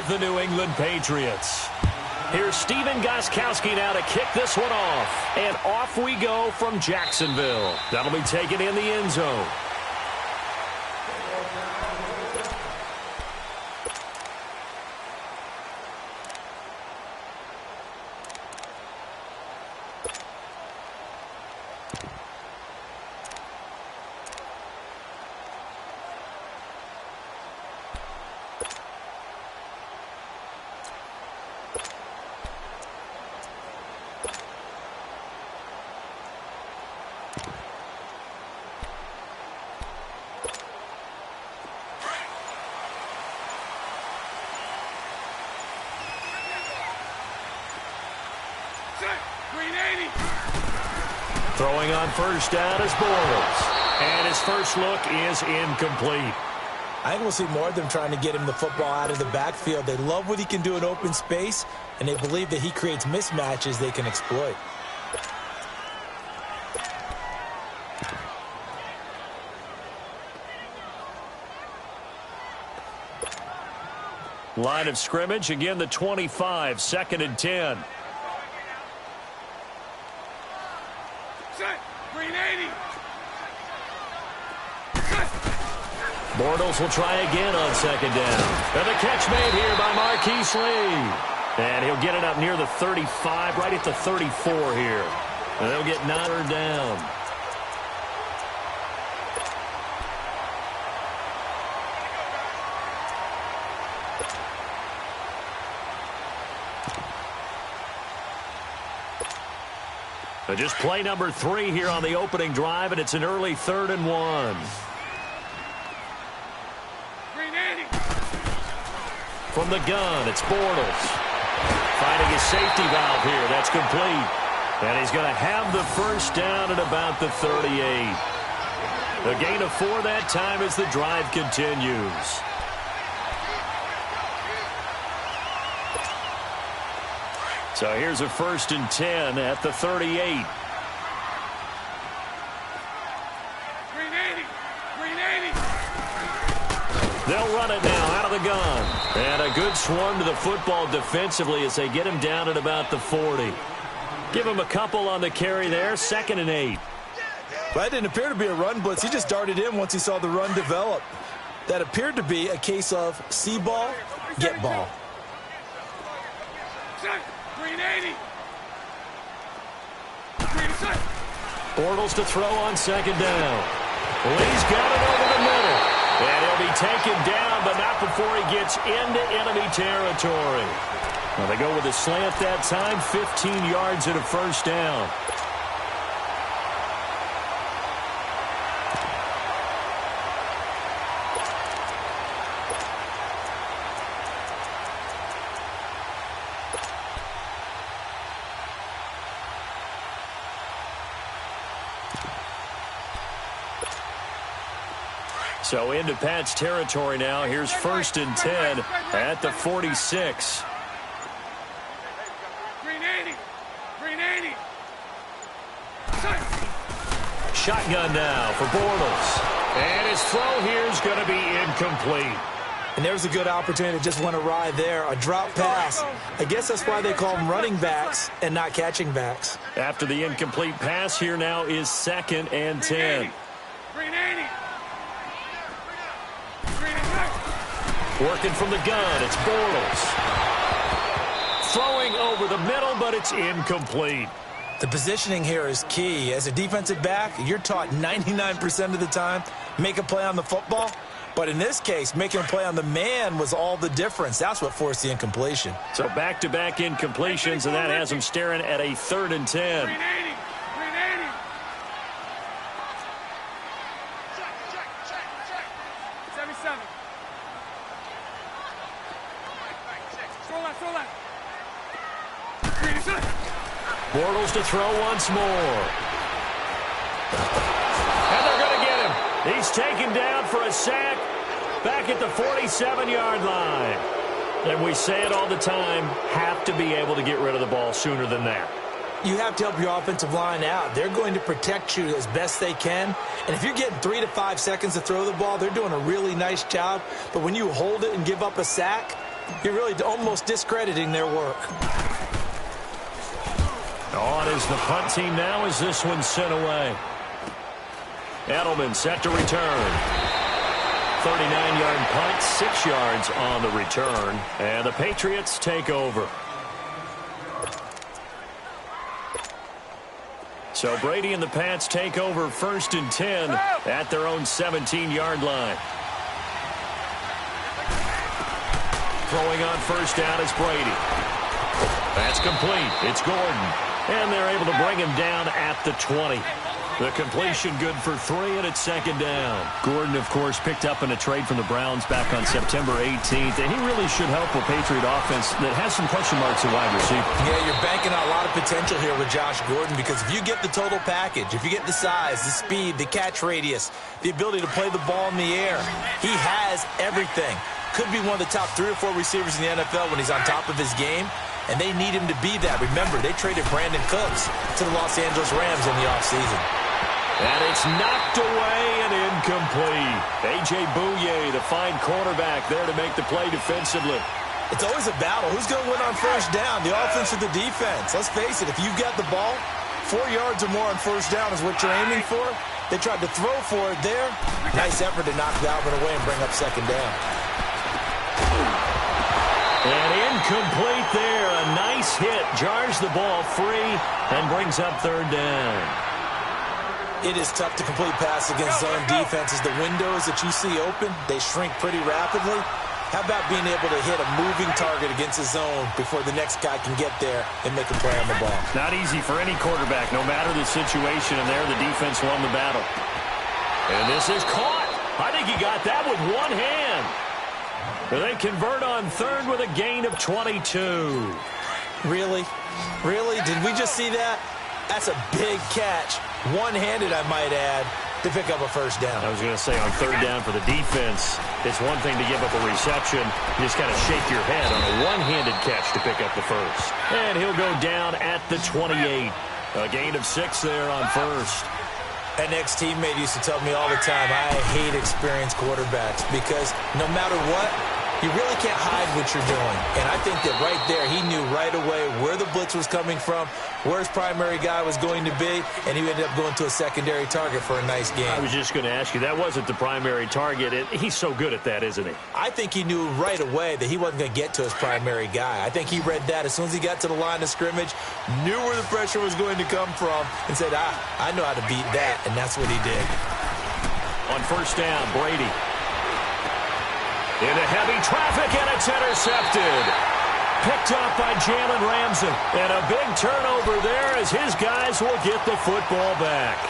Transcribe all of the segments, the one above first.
with the New England Patriots. Here's Steven Gostkowski now to kick this one off. And off we go from Jacksonville. That'll be taken in the end zone. Throwing on first down is Bortles. And his first look is incomplete. I think we'll see more of them trying to get him the football out of the backfield. They love what he can do in open space, and they believe that he creates mismatches they can exploit. Line of scrimmage, again the 25, 2nd and 10. Bortles will try again on 2nd down. And the catch made here by Marquise Lee. And he'll get it up near the 35, right at the 34 here. And they'll get knotted down. So just play number 3 here on the opening drive, and it's an early 3rd and 1. From the gun, it's Bortles. Finding his safety valve here. That's complete. And he's going to have the first down at about the 38. A gain of 4 that time as the drive continues. So here's a 1st and 10 at the 38. They'll run it now out of the gun. And a good swarm to the football defensively as they get him down at about the 40. Give him a couple on the carry there. 2nd and 8. Well, that didn't appear to be a run blitz. He just darted in once he saw the run develop. That appeared to be a case of see ball, get ball. Bortles to throw on 2nd down. Lee's got it over the middle. And he'll be taken down, but not before he gets into enemy territory. Well, they go with a slant that time, 15 yards and a first down. So into Pat's territory now. Here's 1st and 10 at the 46. Shotgun now for Bortles. And his throw here is going to be incomplete. And there's a good opportunity to just went awry there. A drop pass. I guess that's why they call them running backs and not catching backs. After the incomplete pass, here now is 2nd and 10. Working from the gun, it's Bortles. Throwing over the middle, but it's incomplete. The positioning here is key. As a defensive back, you're taught 99% of the time, make a play on the football. But in this case, making a play on the man was all the difference. That's what forced the incompletion. So back-to-back incompletions, and that has him staring at a 3rd and 10. Bortles to throw once more. And they're going to get him. He's taken down for a sack back at the 47-yard line. And we say it all the time, have to be able to get rid of the ball sooner than that. You have to help your offensive line out. They're going to protect you as best they can. And if you're getting 3 to 5 seconds to throw the ball, they're doing a really nice job. But when you hold it and give up a sack, You're really almost discrediting their work. On is the punt team now as this one's sent away. Edelman set to return. 39-yard punt, 6 yards on the return. And the Patriots take over. So Brady and the Pats take over 1st and 10 at their own 17-yard line. Throwing on 1st down is Brady. That's complete. It's Gordon. And they're able to bring him down at the 20. The completion good for 3, and it's 2nd down. Gordon, of course, picked up in a trade from the Browns back on September 18th, and he really should help a Patriot offense that has some question marks at wide receiver. Yeah, you're banking on a lot of potential here with Josh Gordon, because if you get the total package, if you get the size, the speed, the catch radius, the ability to play the ball in the air, he has everything. Could be one of the top 3 or 4 receivers in the NFL when he's on top of his game, and they need him to be that. Remember, they traded Brandon Cooks to the Los Angeles Rams in the offseason. And it's knocked away and incomplete. A.J. Bouye, the fine cornerback, there to make the play defensively. It's always a battle. Who's going to win on 1st down, the offense or the defense? Let's face it, if you've got the ball, 4 yards or more on 1st down is what you're aiming for. They tried to throw for it there. Nice effort to knock Dalvin away and bring up 2nd down. And incomplete there. A nice hit. Jars the ball free and brings up 3rd down. It is tough to complete pass against zone defenses. The windows that you see open, they shrink pretty rapidly. How about being able to hit a moving target against a zone before the next guy can get there and make a play on the ball? Not easy for any quarterback, no matter the situation, and there the defense won the battle. And this is caught. I think he got that with one hand. They convert on 3rd with a gain of 22. Really? Really? Did we just see that? That's a big catch. One-handed, I might add, to pick up a 1st down. I was going to say, on 3rd down for the defense, it's one thing to give up a reception. You just got to shake your head on a one-handed catch to pick up the 1st. And he'll go down at the 28. A gain of 6 there on 1st. An ex-teammate used to tell me all the time, I hate experienced quarterbacks because no matter what, you really can't hide what you're doing. And I think that right there, he knew right away where the blitz was coming from, where his primary guy was going to be, and he ended up going to a secondary target for a nice game. I was just going to ask you, that wasn't the primary target. He's so good at that, isn't he? I think he knew right away that he wasn't going to get to his primary guy. I think he read that as soon as he got to the line of scrimmage, knew where the pressure was going to come from, and said, I know how to beat that, and that's what he did. On 1st down, Brady. Into heavy traffic, and it's intercepted. Picked up by Jalen Ramsey. And a big turnover there as his guys will get the football back.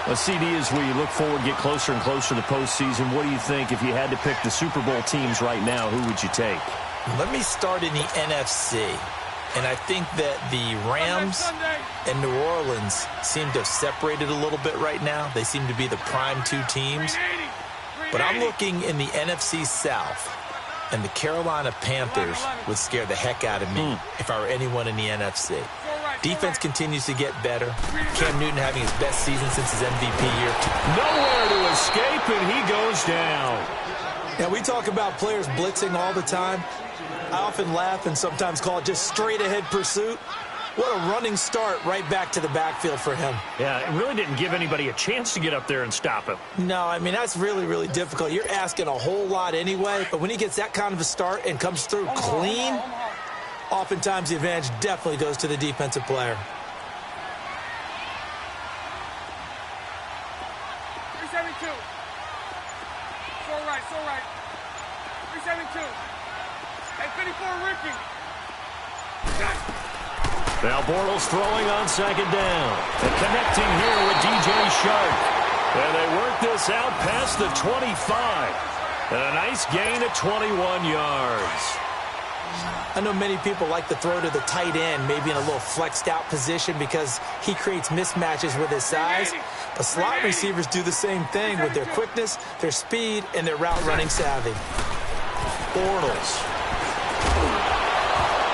Well, CD, as we look forward, get closer and closer to the postseason, what do you think if you had to pick the Super Bowl teams right now, who would you take? Let me start in the NFC. And I think that the Rams and New Orleans seem to have separated a little bit right now. They seem to be the prime 2 teams. But I'm looking in the NFC South, and the Carolina Panthers would scare the heck out of me if I were anyone in the NFC. Defense continues to get better. Cam Newton having his best season since his MVP year. Nowhere to escape, and he goes down. Now, we talk about players blitzing all the time. I often laugh and sometimes call it just straight-ahead pursuit. What a running start right back to the backfield for him. Yeah, it really didn't give anybody a chance to get up there and stop him. No, I mean, that's really, really difficult. You're asking a whole lot anyway, but when he gets that kind of a start and comes through clean, oftentimes the advantage definitely goes to the defensive player. 372. So right. 372. Hey, 54, Ricky. Now Bortles throwing on 2nd down. And connecting here with DJ Shark. And they work this out past the 25. And a nice gain of 21 yards. I know many people like to throw to the tight end, maybe in a little flexed out position because he creates mismatches with his size. But slot receivers do the same thing with their quickness, their speed, and their route running savvy. Bortles.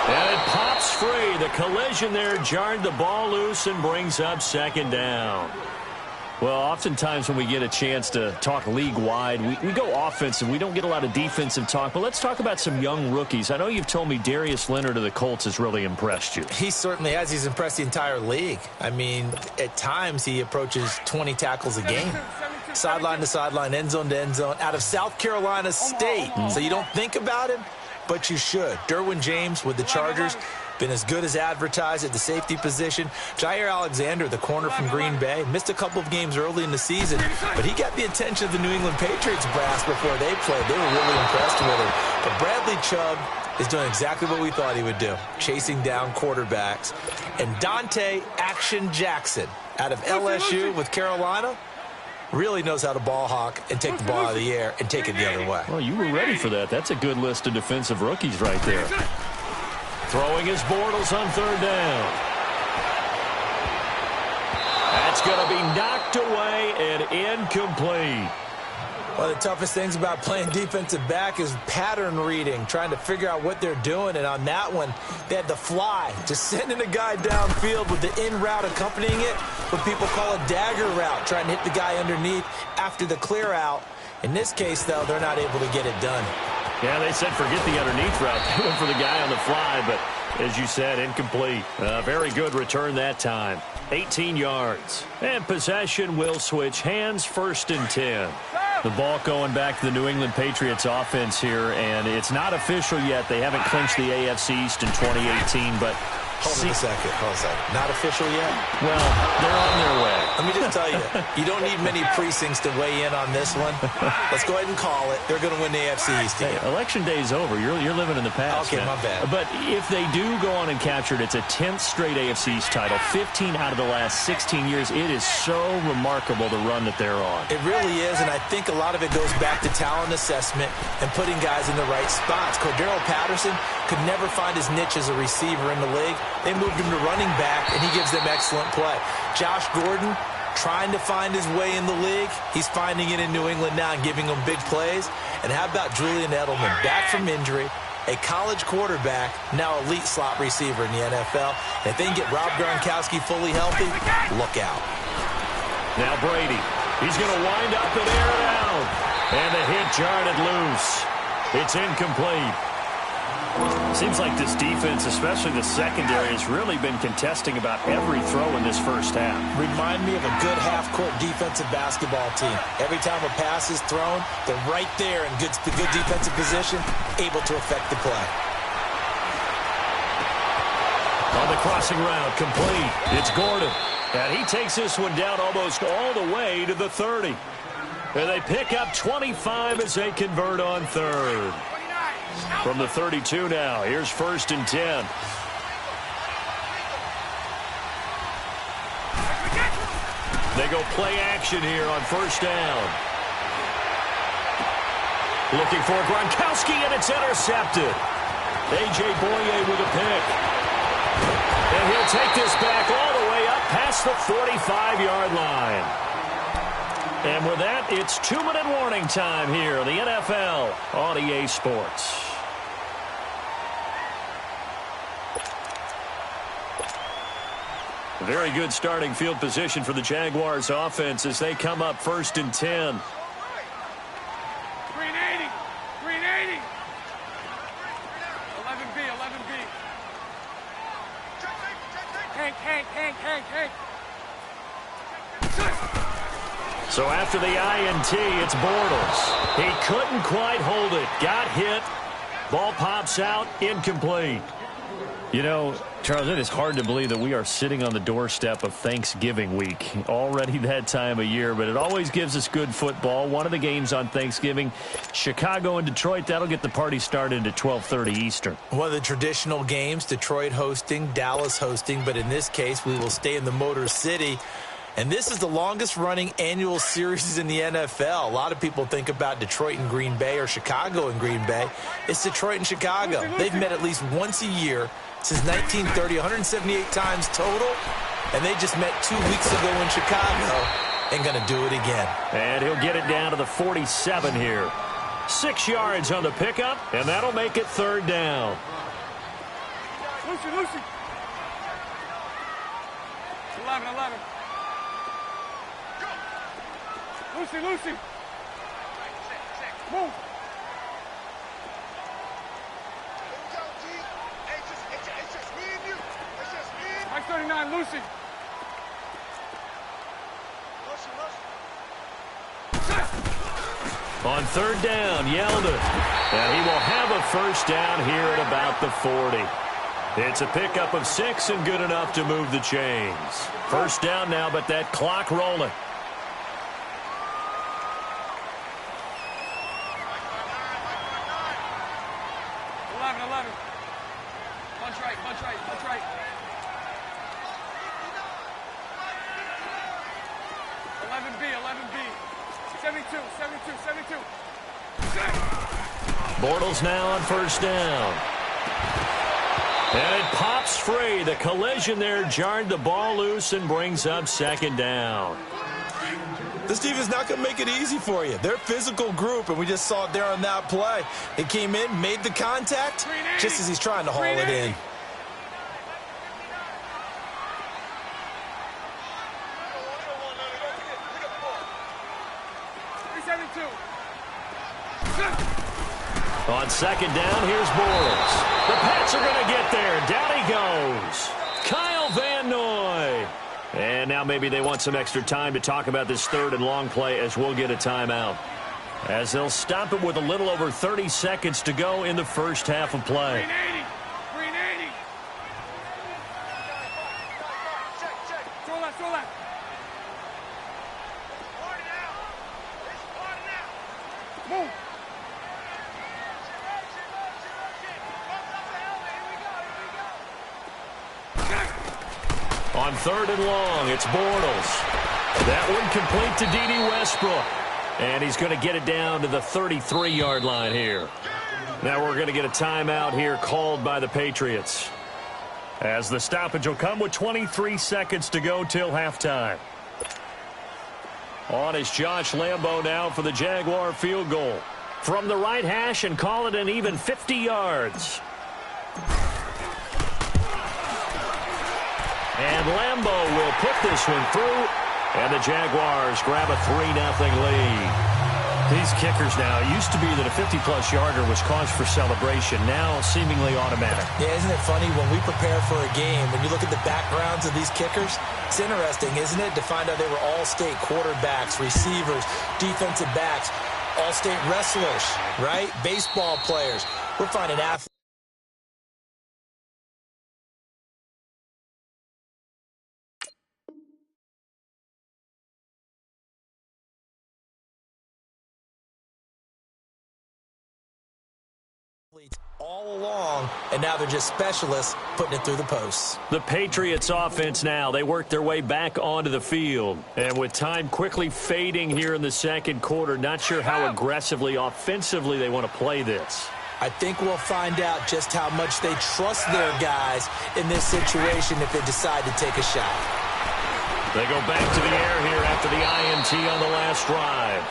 And it pops free. The collision there jarred the ball loose and brings up 2nd down. Well, oftentimes when we get a chance to talk league-wide, we go offensive. We don't get a lot of defensive talk. But let's talk about some young rookies. I know you've told me Darius Leonard of the Colts has really impressed you. He certainly has. He's impressed the entire league. I mean, at times he approaches 20 tackles a game. Sideline to sideline, end zone to end zone, out of South Carolina State. So you don't think about him, but you should. Derwin James with the Chargers, been as good as advertised at the safety position. Jair Alexander, the corner from Green Bay, missed a couple of games early in the season, but he got the attention of the New England Patriots brass before they played. They were really impressed with him. But Bradley Chubb is doing exactly what we thought he would do, chasing down quarterbacks. And Dante Action Jackson out of LSU with Carolina really knows how to ball hawk and take the ball out of the air and take it the other way. Well, you were ready for that. That's a good list of defensive rookies right there. Throwing his Bortles on third down. That's going to be knocked away and incomplete. One of the toughest things about playing defensive back is pattern reading, trying to figure out what they're doing. And on that one, they had the fly, just sending a guy downfield with the in route accompanying it, what people call a dagger route, trying to hit the guy underneath after the clear out. In this case, though, they're not able to get it done. Yeah, they said forget the underneath route. They went for the guy on the fly, but as you said, incomplete. Very good return that time. 18 yards. And possession will switch hands, 1st and 10. The ball going back to the New England Patriots offense here, and it's not official yet. They haven't clinched the AFC East in 2018. But Hold on a second. Not official yet? Well, they're on their way. Let me just tell you, you don't need many precincts to weigh in on this one. Let's go ahead and call it. They're going to win the AFC East again. Hey, election day is over. You're living in the past. Okay, man. my bad. But if they do go on and capture it, it's a 10th straight AFC East title, 15 out of the last 16 years. It is so remarkable the run that they're on. It really is, and I think a lot of it goes back to talent assessment and putting guys in the right spots. Cordero Patterson could never find his niche as a receiver in the league. They moved him to running back, and he gives them excellent play. Josh Gordon trying to find his way in the league. He's finding it in New England now and giving them big plays. And how about Julian Edelman, back from injury, a college quarterback, now elite slot receiver in the NFL. And if they can get Rob Gronkowski fully healthy, look out. Now Brady, he's going to wind up and air it out. And the hit jarred it loose. It's incomplete. Seems like this defense, especially the secondary, has really been contesting about every throw in this first half. Remind me of a good half-court defensive basketball team. Every time a pass is thrown, they're right there in good defensive position, able to affect the play. On the crossing route, complete. It's Gordon. And he takes this one down almost all the way to the 30. And they pick up 25 as they convert on third. From the 32 now, here's 1st and 10. They go play action here on 1st down. Looking for Gronkowski, and it's intercepted. A.J. Boye with a pick. And he'll take this back all the way up past the 45-yard line. And with that, it's 2-minute warning time here in the NFL on EA Sports. Very good starting field position for the Jaguars offense as they come up 1st and 10. 380. 380. 11B. Hank. So after the INT, it's Bortles. He couldn't quite hold it. Got hit. Ball pops out. Incomplete. You know, Charles, it is hard to believe that we are sitting on the doorstep of Thanksgiving week. Already that time of year, but it always gives us good football. One of the games on Thanksgiving, Chicago and Detroit, that'll get the party started at 12:30 Eastern. One of the traditional games, Detroit hosting, Dallas hosting, but in this case, we will stay in the Motor City. And this is the longest-running annual series in the NFL. A lot of people think about Detroit and Green Bay or Chicago and Green Bay. It's Detroit and Chicago. They've met at least once a year since 1930, 178 times total. And they just met 2 weeks ago in Chicago and going to do it again. And he'll get it down to the 47 here. 6 yards on the pickup, and that'll make it 3rd down. Lucy. 11. Lucy, Lucy. Move. Mike 39, Lucy. On third down, Yeldon. And he will have a first down here at about the 40. It's a pickup of 6 and good enough to move the chains. First down now, but that clock rolling. Punch right. 11B. 72. Bortles now on first down. And it pops free. The collision there jarred the ball loose and brings up second down. This defense is not going to make it easy for you. They're a physical group, and we just saw it there on that play. It came in, made the contact, just as he's trying to haul it in. On second down, here's Bortles. The Pats are going to get there. Down he goes. Kyle Van Noy. And now maybe they want some extra time to talk about this third and long play as we'll get a timeout. As they'll stop it with a little over 30 seconds to go in the first half of play. 380. Throw left. Move. On third and long, it's Bortles. That one complete to D.D. Westbrook. And he's going to get it down to the 33-yard line here. Now we're going to get a timeout here called by the Patriots. As the stoppage will come with 23 seconds to go till halftime. On is Josh Lambo now for the Jaguar field goal. From the right hash and call it an even 50 yards. And Lambo will put this one through, and the Jaguars grab a 3-0 lead. These kickers now, it used to be that a 50-plus yarder was cause for celebration, now seemingly automatic. Yeah, isn't it funny when we prepare for a game, when you look at the backgrounds of these kickers, it's interesting, isn't it, to find out they were all-state quarterbacks, receivers, defensive backs, all-state wrestlers, right? Baseball players. We're finding athletes all along, and now they're just specialists putting it through the posts. The Patriots offense now, they work their way back onto the field. And with time quickly fading here in the second quarter, not sure how aggressively, offensively they want to play this. I think we'll find out just how much they trust their guys in this situation if they decide to take a shot. They go back to the air here after the INT on the last drive.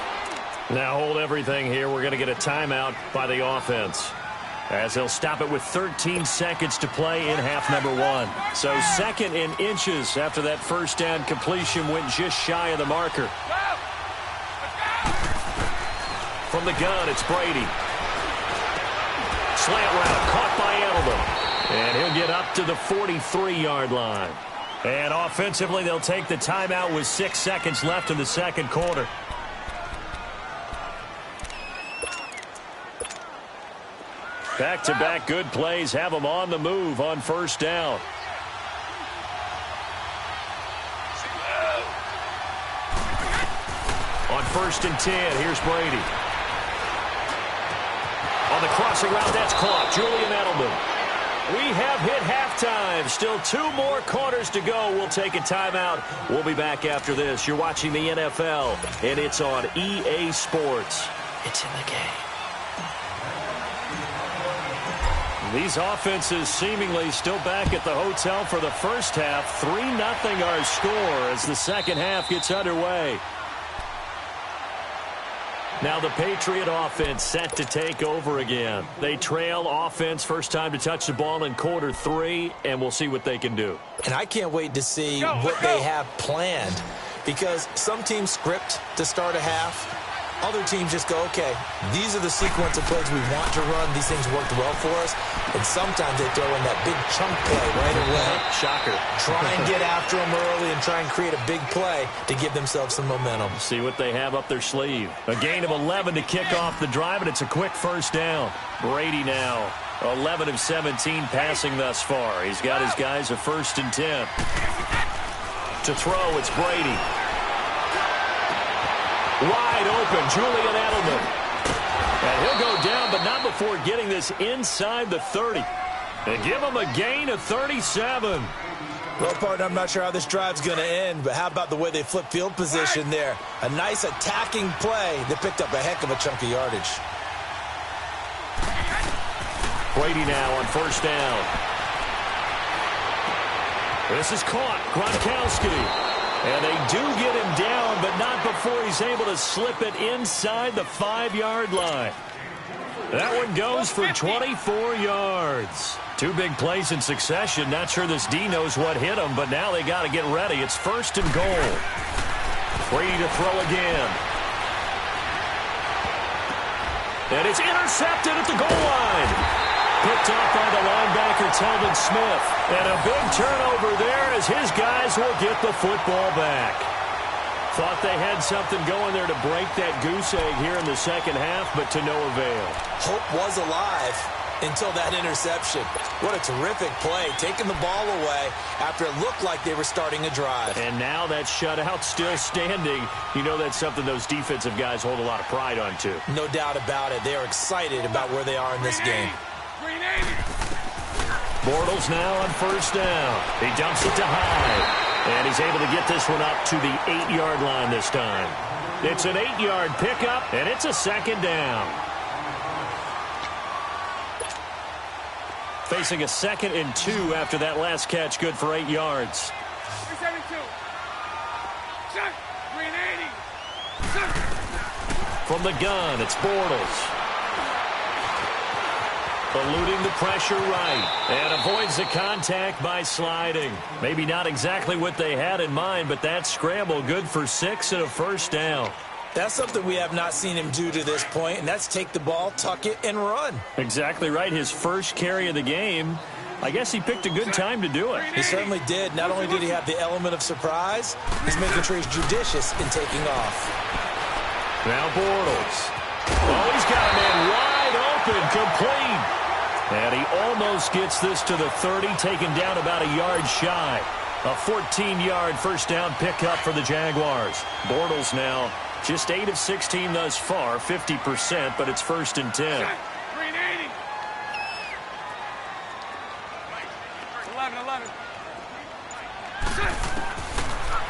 Now hold everything here. We're going to get a timeout by the offense, as they'll stop it with 13 seconds to play in half number 1. So second in inches after that first down completion went just shy of the marker. From the gun, it's Brady. Slant route caught by Edelman. And he'll get up to the 43-yard line. And offensively, they'll take the timeout with 6 seconds left in the second quarter. Back-to-back good plays have them on the move on first down. On 1st and 10, here's Brady. On the crossing route, that's caught. Julian Edelman. We have hit halftime. Still 2 more quarters to go. We'll take a timeout. We'll be back after this. You're watching the NFL, and it's on EA Sports. It's in the game. These offenses seemingly still back at the hotel for the first half. 3-0 our score as the second half gets underway. Now the Patriot offense set to take over again. They trail offense first time to touch the ball in quarter 3, and we'll see what they can do. And I can't wait to see what they have planned, because some teams script to start a half. Other teams just go, okay, these are the sequence of plays we want to run. These things worked well for us. And sometimes they throw in that big chunk play right away. Shocker. Try and get after them early and try and create a big play to give themselves some momentum. See what they have up their sleeve. A gain of 11 to kick off the drive, and it's a quick first down. Brady now 11 of 17 passing thus far. He's got his guys a 1st and 10. To throw, it's Brady. Wide open, Julian Edelman. And he'll go down, but not before getting this inside the 30. And give him a gain of 37. Well, partner, I'm not sure how this drive's going to end, but how about the way they flip field position there? A nice attacking play that picked up a heck of a chunk of yardage. Brady now on 1st down. This is caught. Gronkowski. And they do get him down, but not before he's able to slip it inside the 5-yard line. That one goes for 24 yards. 2 big plays in succession. Not sure this D knows what hit him, but now they got to get ready. It's 1st and goal. Brady to throw again. And it's intercepted at the goal line. Picked off by the linebacker, Telvin Smith. And a big turnover there as his guys will get the football back. Thought they had something going there to break that goose egg here in the second half, but to no avail. Hope was alive until that interception. What a terrific play, taking the ball away after it looked like they were starting a drive. And now that shutout still standing. You know that's something those defensive guys hold a lot of pride on, too. No doubt about it. They are excited about where they are in this game. Bortles now on 1st down. He dumps it to Hyde. And he's able to get this one up to the 8-yard line this time. It's an 8-yard pickup, and it's a 2nd down. Facing a 2nd and 2 after that last catch, good for 8 yards. 372. Shot. 380. Shot. From the gun, it's Bortles. Eluding the pressure right. And avoids the contact by sliding. Maybe not exactly what they had in mind, but that scramble good for 6 and a 1st down. That's something we have not seen him do to this point, and that's take the ball, tuck it, and run. Exactly right. His first carry of the game. I guess he picked a good time to do it. He certainly did. Not only did he have the element of surprise, he's making sure he's judicious in taking off. Now Bortles. Oh, he's got a man wide open, complete. And he almost gets this to the 30, taken down about a yard shy. A 14-yard 1st down pickup for the Jaguars. Bortles now just 8 of 16 thus far, 50%, but it's 1st and 10. 380. 11.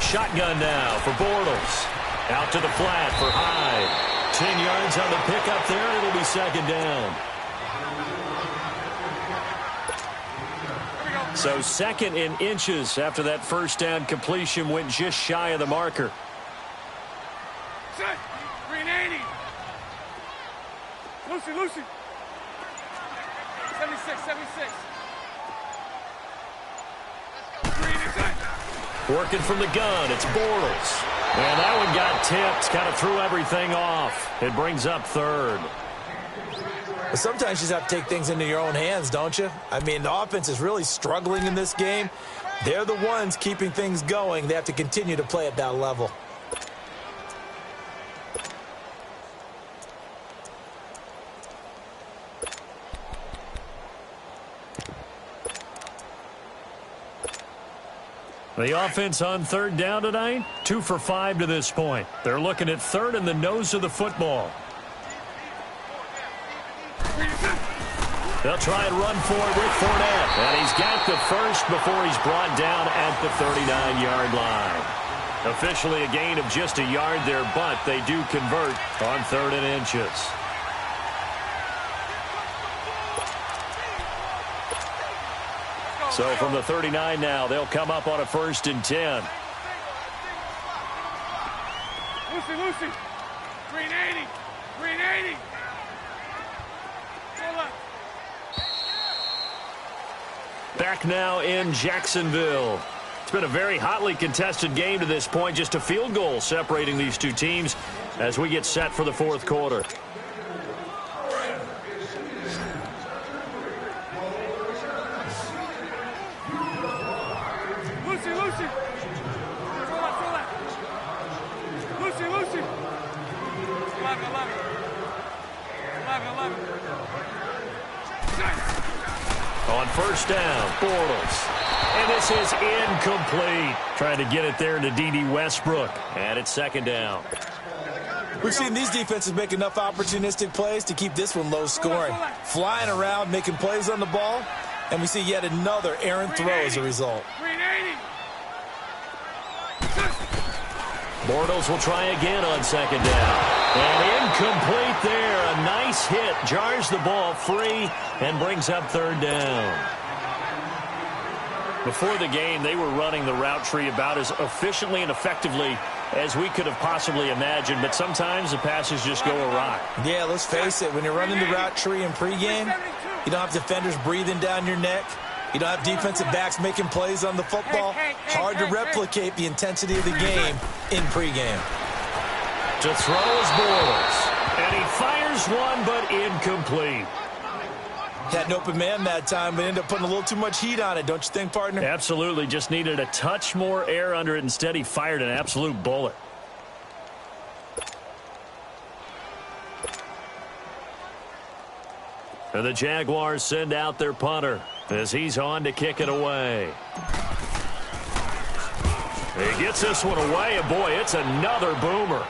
Shotgun now for Bortles. Out to the flat for Hyde. 10 yards on the pickup there, and it'll be 2nd down. So 2nd in inches after that 1st down completion went just shy of the marker. 380. Lucy. 76. Working from the gun, it's Bortles. And that one got tipped, kind of threw everything off. It brings up 3rd. But sometimes you just have to take things into your own hands, don't you? I mean, the offense is really struggling in this game. They're the ones keeping things going. They have to continue to play at that level. The offense on 3rd down tonight, 2 for 5 to this point. They're looking at 3rd in the nose of the football. They'll try and run for it with Fournette. And he's got the first before he's brought down at the 39-yard line. Officially a gain of just a yard there, but they do convert on 3rd and inches. So from the 39 now, they'll come up on a 1st and 10. Lucy. 380. Back now in Jacksonville. It's been a very hotly contested game to this point. Just a field goal separating these two teams as we get set for the fourth quarter. Lucy, Lucy. Throw that. Lucy, Lucy. 11. 11. On first down, Bortles. And this is incomplete. Trying to get it there to D.D. Westbrook. And it's second down. We've seen these defenses make enough opportunistic plays to keep this one low scoring. Flying around, making plays on the ball, and we see yet another errant throw as a result. 380. Bortles will try again on second down. And incomplete there. A nice hit. Jars the ball free and brings up third down. Before the game, they were running the route tree about as efficiently and effectively as we could have possibly imagined, but sometimes the passes just go awry. Yeah, let's face it. When you're running the route tree in pregame, you don't have defenders breathing down your neck. You don't have defensive backs making plays on the football. Hard to replicate the intensity of the game in pregame. To throw is Bortles. And he fires one, but incomplete. Had an open man that time, but ended up putting a little too much heat on it, don't you think, partner? Absolutely. Just needed a touch more air under it. Instead, he fired an absolute bullet. And the Jaguars send out their punter as he's on to kick it away. He gets this one away, and boy, it's another boomer.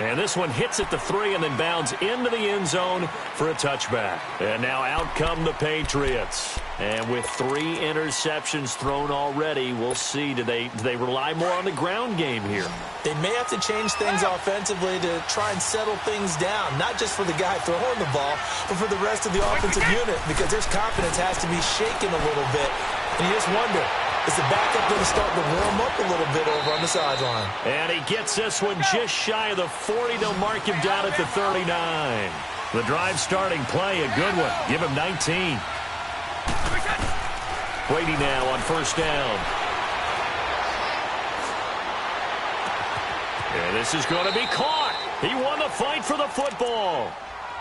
And this one hits at the 3 and then bounds into the end zone for a touchback. And now out come the Patriots. And with 3 interceptions thrown already, we'll see. Do they rely more on the ground game here? They may have to change things offensively to try and settle things down, not just for the guy throwing the ball, but for the rest of the offensive unit, because their confidence has to be shaken a little bit. And you just wonder, is the backup going to start to warm up a little bit over on the sideline? And he gets this one just shy of the 40. They'll mark him down at the 39. The drive starting play, a good one. Give him 19. Brady now on first down. And this is going to be caught. He won the fight for the football.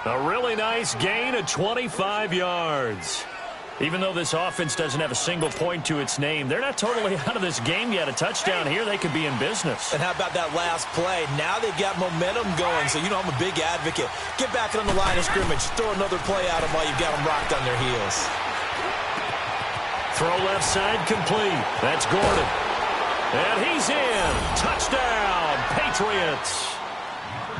A really nice gain of 25 yards. Even though this offense doesn't have a single point to its name, they're not totally out of this game yet. A touchdown here, they could be in business. And how about that last play? Now they've got momentum going, so you know I'm a big advocate. Get back on the line of scrimmage. Throw another play at them while you've got them rocked on their heels. Throw left side complete. That's Gordon. And he's in. Touchdown, Patriots.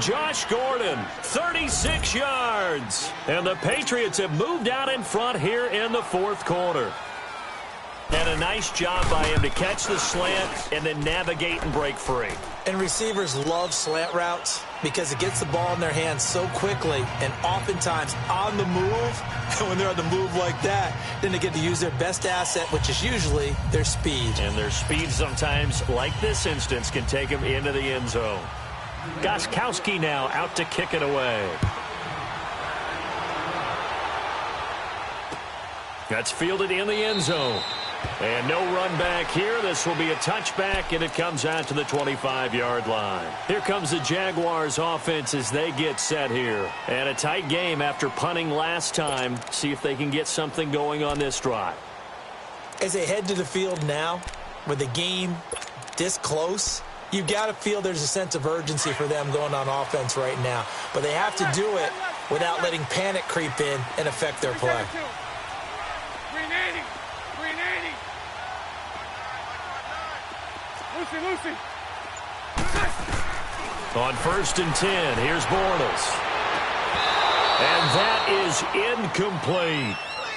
Josh Gordon, 36 yards. And the Patriots have moved out in front here in the fourth quarter. And a nice job by him to catch the slant and then navigate and break free. And receivers love slant routes because it gets the ball in their hands so quickly and oftentimes on the move. And when they're on the move like that, then they get to use their best asset, which is usually their speed. And their speed sometimes, like this instance, can take them into the end zone. Gostkowski now out to kick it away. That's fielded in the end zone. And no run back here. This will be a touchback, and it comes out to the 25-yard line. Here comes the Jaguars offense as they get set here. And a tight game after punting last time. See if they can get something going on this drive. As they head to the field now, with the game this close, you've got to feel there's a sense of urgency for them going on offense right now. But they have to do it without letting panic creep in and affect their play. 380. Lucy. On first and 10, here's Bortles. And that is incomplete.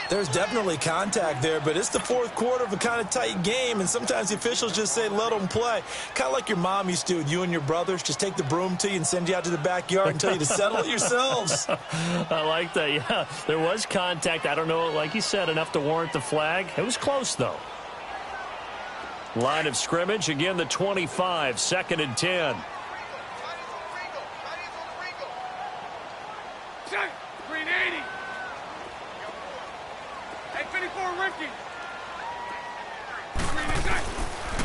There's definitely contact there, but it's the fourth quarter of a kind of tight game, and sometimes the officials just say, let them play. Kind of like your mom used to with you and your brothers. Just take the broom to you and send you out to the backyard and tell you to settle it yourselves. I like that, yeah. There was contact. I don't know, like you said, enough to warrant the flag. It was close, though. Line of scrimmage, again, the 25, second and 10. 380. 54 Rifkin. Screen is set.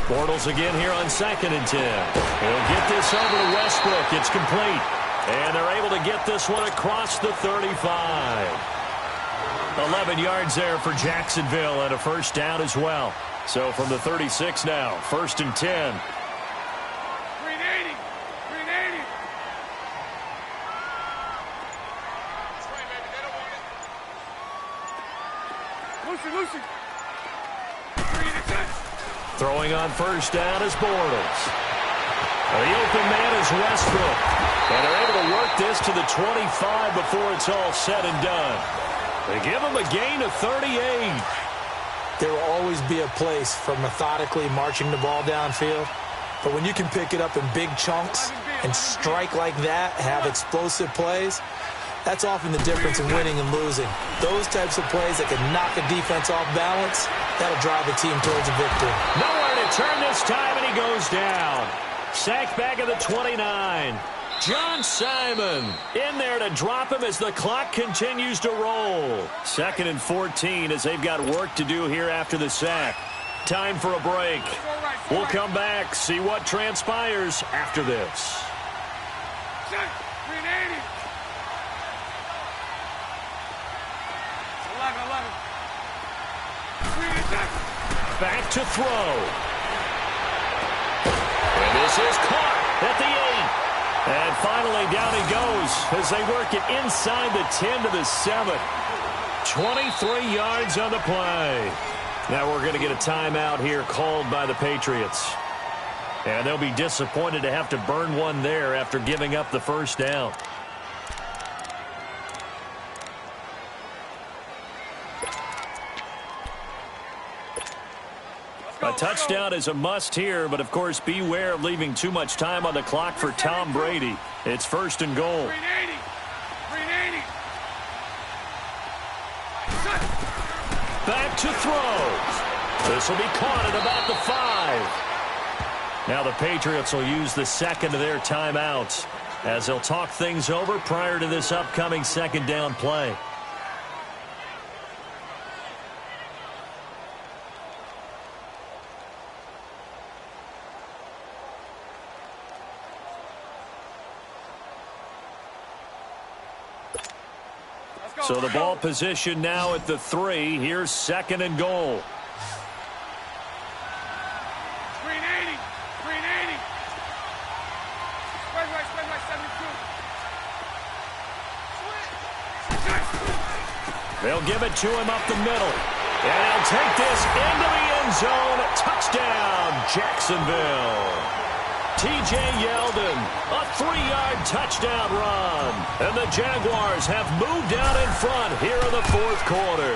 Bortles again here on 2nd and 10. He'll get this over to Westbrook. It's complete. And they're able to get this one across the 35. 11 yards there for Jacksonville and a first down as well. So from the 36 now, 1st and 10. Green 80. Green 80. Lucy, Lucy. Green is set. Throwing on first down is Bortles. The open man is Westbrook. And they're able to work this to the 25 before it's all said and done. They give him a gain of 38. There will always be a place for methodically marching the ball downfield. But when you can pick it up in big chunks and strike like that, have explosive plays, that's often the difference in winning and losing. Those types of plays that can knock a defense off balance, that'll drive a team towards a victory. Nowhere to turn this time, and he goes down. Sacked back at the 29. John Simon in there to drop him as the clock continues to roll. 2nd and 14 as they've got work to do here after the sack. Time for a break. We'll come back, see what transpires after this. Set. Green 80. 11. Green is set. Back to throw. And this is caught at the 8. And finally, down he goes as they work it inside the 10 to the 7. 23 yards on the play. Now we're going to get a timeout here called by the Patriots. And they'll be disappointed to have to burn one there after giving up the first down. A touchdown is a must here, but of course beware of leaving too much time on the clock for Tom Brady. It's 1st and goal. Green 80. Green 80. Set. Back to throw. This will be caught at about the 5. Now the Patriots will use the second of their timeouts as they'll talk things over prior to this upcoming 2nd down play. So the ball position now at the 3. Here's 2nd and goal. Green 80. Green 80. Spread right, 72. They'll give it to him up the middle. And he'll take this into the end zone. Touchdown, Jacksonville. T.J. Yeldon, a 3-yard touchdown run. And the Jaguars have moved out in front here in the 4th quarter.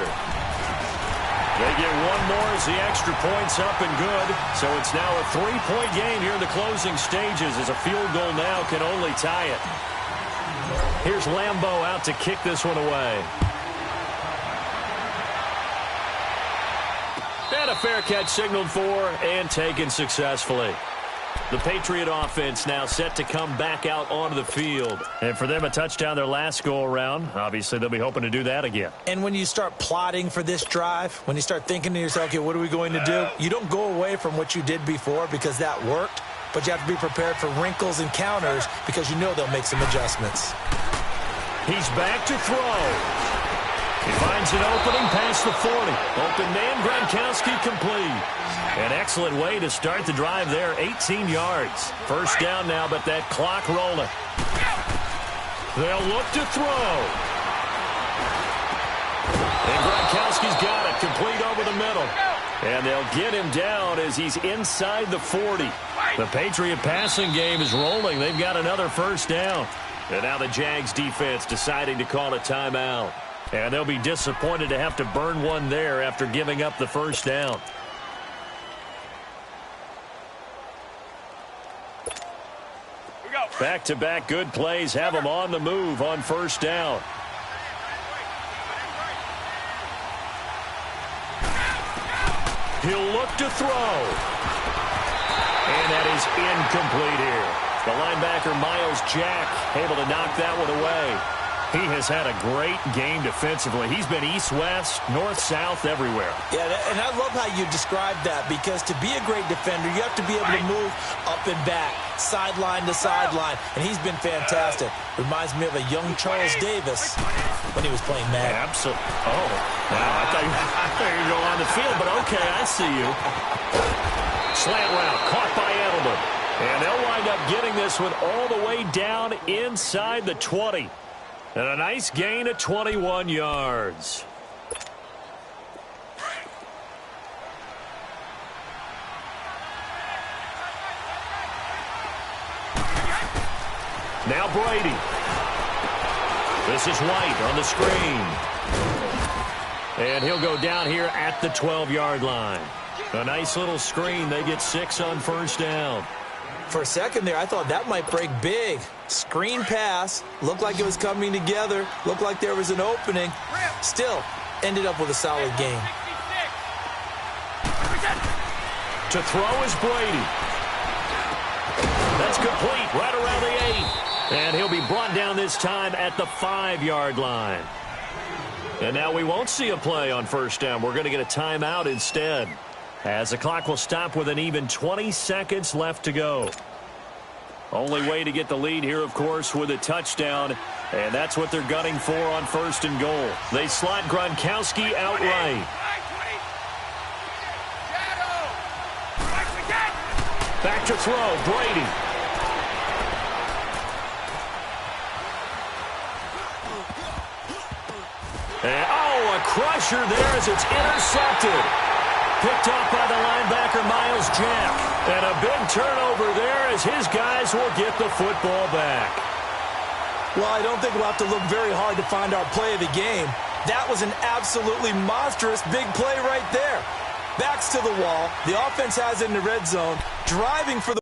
They get one more as the extra point's up and good. So it's now a 3-point game here in the closing stages as a field goal now can only tie it. Here's Lambeau out to kick this one away. And a fair catch signaled for and taken successfully. The Patriot offense now set to come back out onto the field. And for them, a touchdown their last go-around. Obviously, they'll be hoping to do that again. And when you start plotting for this drive, when you start thinking to yourself, okay, what are we going to do? You don't go away from what you did before because that worked, but you have to be prepared for wrinkles and counters because you know they'll make some adjustments. He's back to throw. He finds an opening past the 40. Open man, Gronkowski complete. An excellent way to start the drive there, 18 yards. First down now, but that clock rolling. They'll look to throw. And Gronkowski's got it, complete over the middle. And they'll get him down as he's inside the 40. The Patriot passing game is rolling. They've got another first down. And now the Jags defense deciding to call a timeout. And they'll be disappointed to have to burn one there after giving up the first down. Back-to-back good plays have them on the move on first down. He'll look to throw. And that is incomplete here. The linebacker, Miles Jack, able to knock that one away. He has had a great game defensively. He's been east-west, north-south, everywhere. Yeah, and I love how you described that, because to be a great defender, you have to be able to move up and back, sideline to sideline, and he's been fantastic. Reminds me of a young Charles Davis when he was playing Madden. Absolutely. Oh, wow, I thought you were going on the field, but okay, I see you. Slant route, caught by Edelman. And they'll wind up getting this one all the way down inside the 20. And a nice gain of 21 yards. Now Brady. This is White on the screen. And he'll go down here at the 12-yard line. A nice little screen. They get 6 on first down. For a second there, I thought that might break big. Screen pass. Looked like it was coming together. Looked like there was an opening. Still, ended up with a solid game. To throw is Brady. That's complete right around the 8. And he'll be brought down this time at the 5-yard line. And now we won't see a play on first down. We're going to get a timeout instead, as the clock will stop with an even 20 seconds left to go. Only way to get the lead here, of course, with a touchdown, and that's what they're gunning for on first and goal. They slot Gronkowski outright. Back to throw, Brady. And, a crusher there as it's intercepted. Picked up by the linebacker, Miles Jack. And a big turnover there as his guys will get the football back. Well, I don't think we'll have to look very hard to find our play of the game. That was an absolutely monstrous big play right there. Backs to the wall. The offense has it in the red zone. Driving for the